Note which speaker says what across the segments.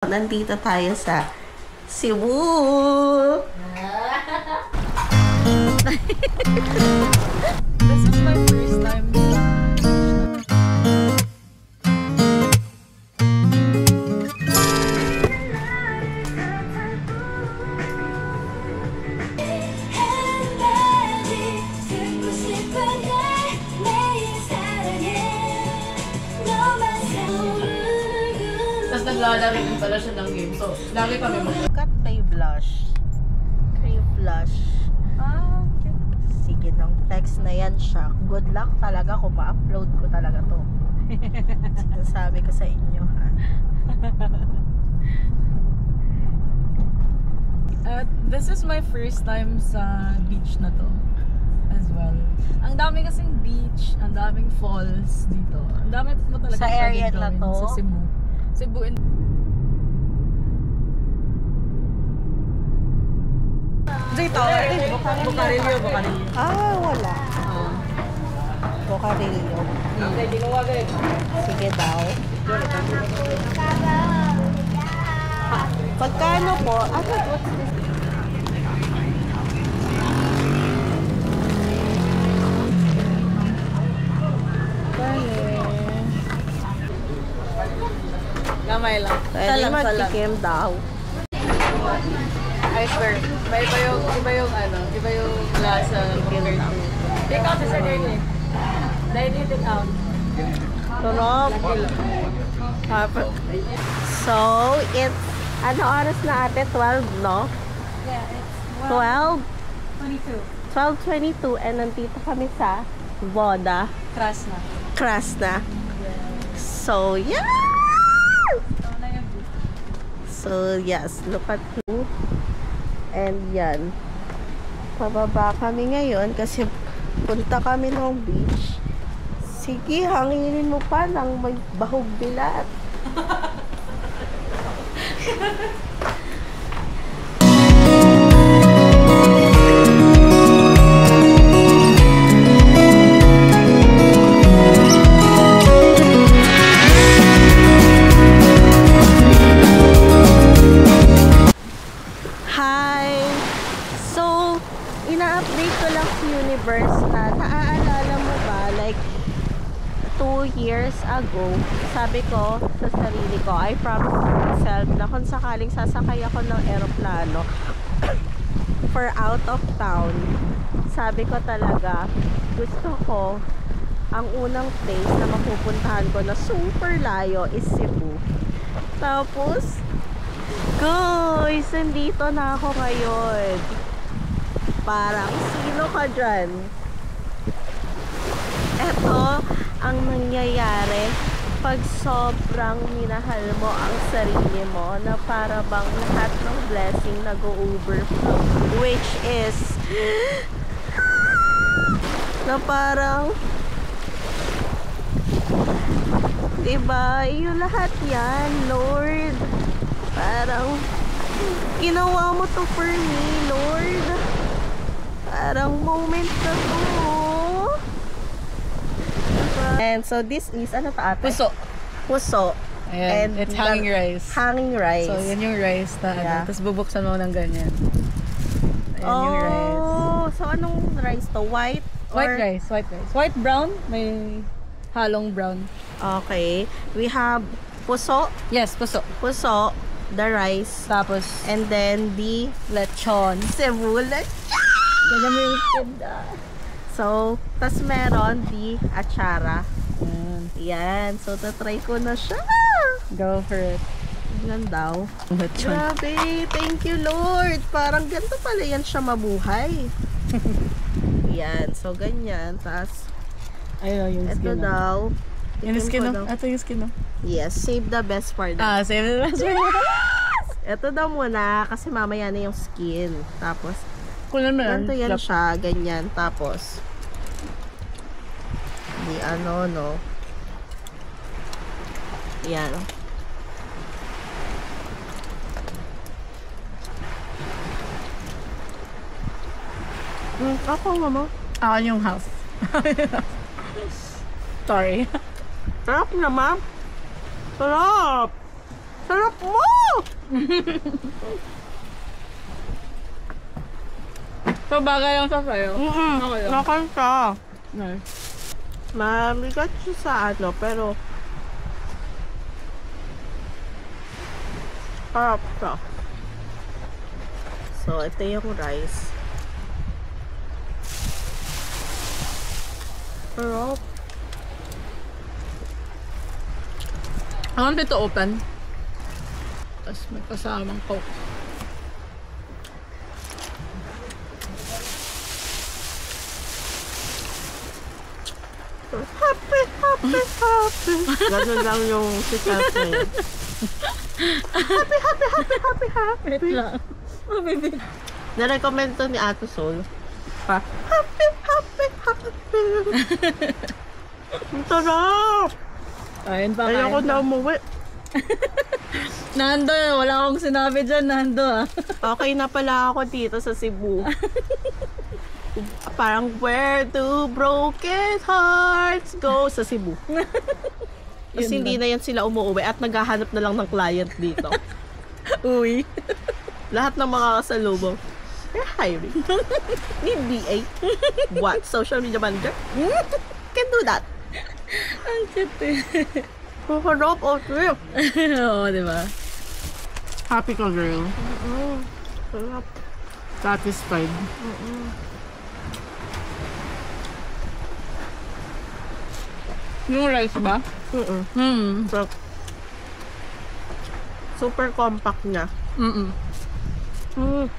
Speaker 1: Nandito tayo sa Cebu.
Speaker 2: This is my first time. Tapos naglalaro din pala siya ng game. So, lagi kami
Speaker 1: Cut kay blush. Cream blush.
Speaker 2: okay.
Speaker 1: Sige nang flex na yan siya. Good luck talaga kung ma-upload ko talaga to. Sinasabi ko sa inyo ha.
Speaker 2: This is my first time sa beach na to as well. Ang dami kasing beach, ang daming falls dito. Ang dami mo talaga
Speaker 1: Sa area
Speaker 2: pwedeng
Speaker 1: na
Speaker 2: gawin
Speaker 1: to?
Speaker 2: Sa Cebu. Cebu and dito, Bucarillo.
Speaker 1: Ah, wala. Bocarillo. Sige daw. Pagkano po? What's this?
Speaker 2: Gamay lang.
Speaker 1: Pwede magtikim daw.
Speaker 2: I swear, iba yung lasa compared to. Take out sa girl eh. Dahil take out.
Speaker 1: Sarap. So, it's, ano oras na ate? 12, no?
Speaker 2: Yeah, it's
Speaker 1: 12?
Speaker 2: 22.
Speaker 1: 12:22 and nandito kami sa Voda,
Speaker 2: Crash na.
Speaker 1: Krasna. So, yeah! So, yes, look at you. And yan. Pababa kami ngayon kasi punta kami ng beach. Sige, hanginin mo pa ng may bahog bilat. Ina-update ko lang si Universe na naaalala mo ba, like 2 years ago, sabi ko sa sarili ko, I promised myself na kung sakaling sasakay ako ng eroplano for out of town, sabi ko talaga, gusto ko ang unang place na mapupuntahan ko na super layo is Cebu. Tapos, guys, nandito na ako ngayon. Parang sino ka dyan? Eto ang nangyayari pag sobrang minahal mo ang sarili mo na para bang lahat ng blessing nag-overflow, which is na parang diba, yung lahat yan, Lord, parang ginawa mo to for me, Lord. Parang moment na to. And so this is, ano ta ate? Puso.
Speaker 2: Ayan, it's hanging rice.
Speaker 1: Hanging rice.
Speaker 2: So, yan yung rice na
Speaker 1: Yeah.
Speaker 2: Tapos bubuksan mo ng ganyan. Ayan yung rice.
Speaker 1: So anong rice to? White?
Speaker 2: White rice. White brown, may halong brown.
Speaker 1: Okay. We have puso.
Speaker 2: Yes, puso.
Speaker 1: Puso, the rice.
Speaker 2: Tapos,
Speaker 1: And then the
Speaker 2: lechon.
Speaker 1: Cebu lechon.
Speaker 2: Ganyan mo yung tinda.
Speaker 1: So, tas meron the achara.
Speaker 2: Ayan.
Speaker 1: Yan. So, tatry ko na siya.
Speaker 2: Go for it.
Speaker 1: Yan daw.
Speaker 2: Lechon.
Speaker 1: Grabe. Thank you, Lord. Parang ganito pala yan siya mabuhay. Yan. So, ganyan. Tas,
Speaker 2: Ayun, yung
Speaker 1: ito
Speaker 2: skin.
Speaker 1: daw.
Speaker 2: Yung
Speaker 1: Tikim
Speaker 2: skin,
Speaker 1: ko
Speaker 2: no?
Speaker 1: daw.
Speaker 2: Ito yung skin, no?
Speaker 1: Yes. Save the best for them.
Speaker 2: Save the best.
Speaker 1: Ito daw muna kasi mamaya na yung skin. Tapos,
Speaker 2: Kunan mo yan.
Speaker 1: ganito yan siya. Ganyan. Tapos, di ano, no? Yan. Ako, mama.
Speaker 2: Ako yung half. Sorry.
Speaker 1: Sarap naman. Sarap! Sarap mo!
Speaker 2: So, bagay lang sa sayo. Okay lang.
Speaker 1: Nakanta.
Speaker 2: Nice.
Speaker 1: Mabigat siya sa ano, pero sarap siya. So, ito yung rice. Sarap.
Speaker 2: I want it to open. Tapos may kasamang coke.
Speaker 1: Happy, happy, happy. Ganun lang yung si Chef na yun. Happy, happy, happy, happy, happy.
Speaker 2: Wait lang. Mabibig.
Speaker 1: Na-recommend to ni Ate Sol. Happy, happy, happy. Ang sarap.
Speaker 2: Kain pa,
Speaker 1: Ayoko
Speaker 2: kain
Speaker 1: na
Speaker 2: pa.
Speaker 1: umuwi.
Speaker 2: Nando, wala akong sinabi dyan, Nando ah.
Speaker 1: Okay na pala ako dito sa Cebu. Parang where do broken hearts go sa Cebu. Tapos
Speaker 2: Yun
Speaker 1: hindi na yan sila umuwi at naghahanap na lang ng client dito.
Speaker 2: Uy.
Speaker 1: Lahat ng mga kasalubong. They're hiring. Need BA. What? Social media manager? Can do that.
Speaker 2: Ang cute eh.
Speaker 1: Kukurop o trip.
Speaker 2: Oo, di ba?
Speaker 3: Happy ka, girl.
Speaker 1: Sarap.
Speaker 3: Satisfied.
Speaker 2: Yung rice ba?
Speaker 1: Sarap. Super compact niya.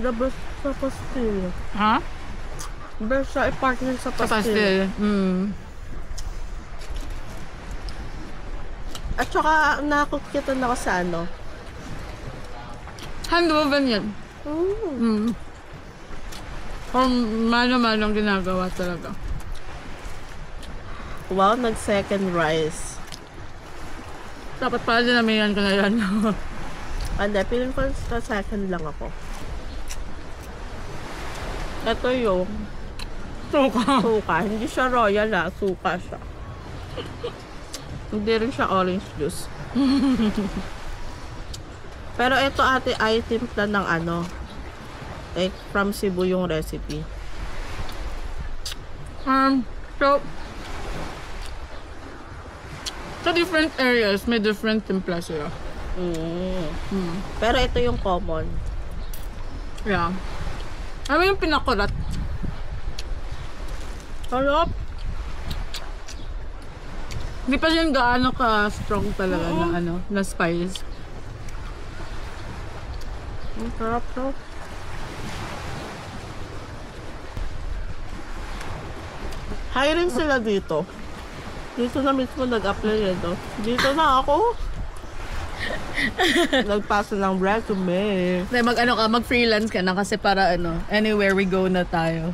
Speaker 1: The best sa pastil.
Speaker 3: Ha?
Speaker 1: Best siya i-partner sa
Speaker 3: Sa
Speaker 1: pastil.
Speaker 3: pastil.
Speaker 1: At saka nakukitan ako sa ano.
Speaker 3: Hand woven yan. Kung mano-manong ginagawa talaga.
Speaker 1: Wow, nag-second rice.
Speaker 3: Dapat pala dinamihan ko na yan.
Speaker 1: Hindi, feeling ko sa second lang ako. Ito yung
Speaker 3: Suka.
Speaker 1: suka. Hindi siya royal ha. Suka siya. Hindi rin siya orange juice. Pero ito ate ay timpla ng ano. Like from Cebu yung recipe.
Speaker 3: So, sa different areas, may different timpla sila.
Speaker 1: Pero ito yung common.
Speaker 3: Yeah. Ano yung pinakulat?
Speaker 1: Sarap.
Speaker 3: Hindi pa siya gaano ka-strong talaga na ano, na spice.
Speaker 1: Ang sarap to. Hiring sila dito. Dito na mismo nag-apply ito. Dito na ako. Nagpasa ng resume.
Speaker 2: Mag-freelance ka na kasi para ano, anywhere we go na tayo.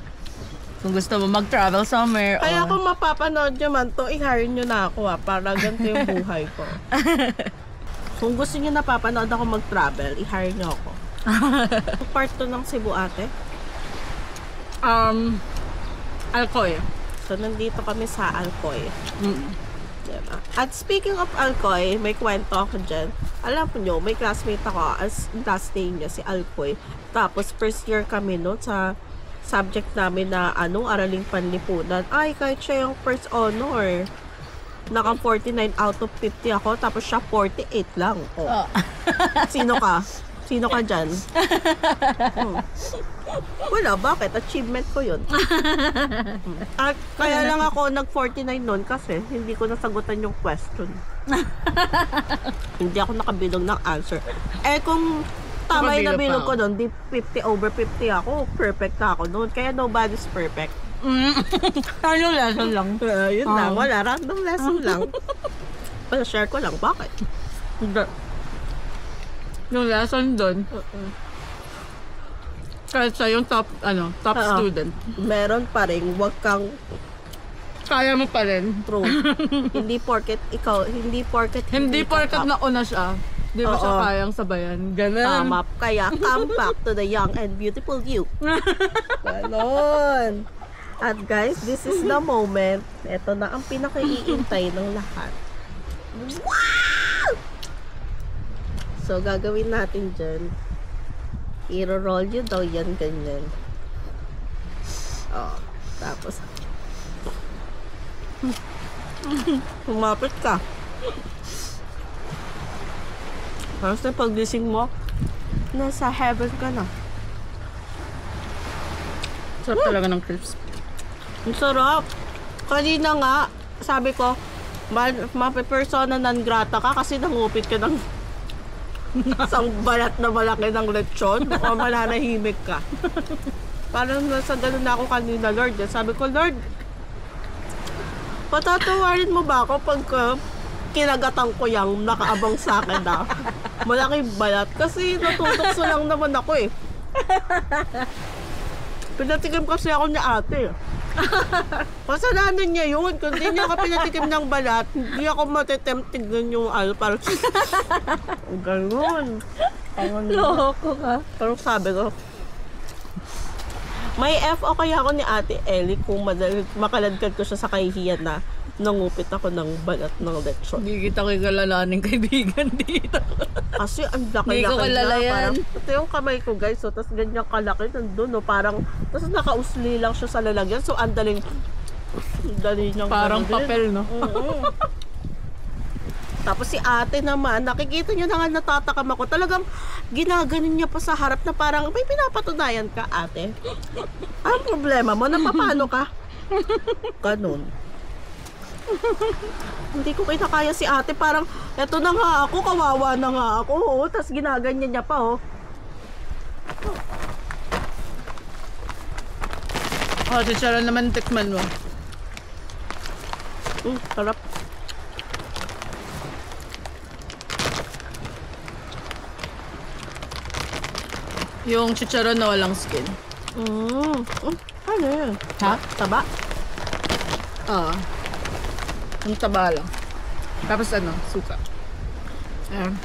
Speaker 2: Kung gusto mo mag-travel somewhere
Speaker 1: Kaya
Speaker 2: or...
Speaker 1: kung mapapanood nyo man to, i-hire nyo na ako para ganito yung buhay ko. Kung gusto nyo napapanood ako mag-travel, i-hire nyo ako. Part 2 ng Cebu ate.
Speaker 3: Alcoy.
Speaker 1: So, nandito kami sa Alcoy. Diba? At speaking of Alcoy, may kwento ako dyan. Alam nyo, may classmate ako, as last name niya, si Alcoy. Tapos, first year kami no, sa subject namin na araling panlipunan. Ay, kahit siya yung first honor. Naka 49 out of 50 ako, tapos siya 48 lang. Oh. Sino ka? Sino ka dyan? Wala, bakit? Achievement ko yun. At kaya lang ako nag-49 nun kasi hindi ko nasagutan yung question. Hindi ako nakabilog ng answer. Eh kung tama yung nabilog ko nun, di 50 over 50 ako. Perfect na ako nun. Kaya nobody's perfect.
Speaker 3: Ano lesson lang?
Speaker 1: Yun lang, wala. Random lesson lang. Pero share ko lang, bakit?
Speaker 3: Yung lesson doon, kahit siya yung top student,
Speaker 1: Meron pa rin, wag kang
Speaker 3: kaya mo pa rin.
Speaker 1: true. Hindi porket
Speaker 3: Hindi porkat
Speaker 1: ka-
Speaker 3: nauna siya, di ba siya
Speaker 1: Oo.
Speaker 3: kayang sabayan? Ganun.
Speaker 1: Tama. Kaya come back to the young and beautiful you. Ganon. At guys, this is the moment. Ito na ang pinaka-iintay ng lahat. Wow! So, gagawin natin dyan. I-roll yun daw yan, ganyan. Oh, tapos. Kumapit ka. Tapos na pag-gising mo, nasa heaven ka na.
Speaker 3: Sarap talaga ng crisp.
Speaker 1: Ang sarap. Kanina nga, sabi ko, mape-persona non grata ka kasi nangupit ka ng isang balat na malaki ng lechon o mananahimik ka. Parang nasa ganun na ako kanina, Lord. Sabi ko, Lord, patatawarin mo ba ako pag kinagatan ko yung nakaabang sa akin na malaking balat? Kasi natutokso lang naman ako eh. Pinatikim kasi ako ni ate. Kasalanan niya yun. Kung di niya ako pinatikim ng balat, hindi ako matitempt tignan yung parang ganun.
Speaker 2: Loko ka.
Speaker 1: Pero sabi ko, may FO kaya ako ni Ate Ellie kung makaladkad ko siya sa kahihiyan na nangupit ako ng balat ng lechon.
Speaker 3: Hindi kita kilalaning kaibigan dito.
Speaker 1: Kasi ang
Speaker 2: Hindi ko
Speaker 1: laki-laki
Speaker 2: kilala
Speaker 1: na.
Speaker 2: yan.
Speaker 1: Parang, ito yung kamay ko guys. So, tapos ganyan kalaki nandun. No, parang, tapos nakausli lang siya sa lalagyan. So, ang daling niyang
Speaker 3: Parang
Speaker 1: ganun din.
Speaker 3: papel, no?
Speaker 1: Tapos si ate naman, nakikita niyo na nga natatakam ako. Talagang ginaganon niya pa sa harap na parang, may pinapatunayan ka, ate. Ang problema mo, napapano ka? Ganun. Hindi ko kinakaya si ate. Parang, eto na nga ako, kawawa na nga ako. Oh. Tapos ginaganyan niya pa, oh.
Speaker 3: Oh, chicharon naman tikman mo.
Speaker 1: Sarap.
Speaker 3: Yung chicharon na walang skin.
Speaker 1: Ano yun?
Speaker 3: Ha?
Speaker 1: Taba?
Speaker 3: Oo. Yung taba lang. Tapos ano, suka. Ayan.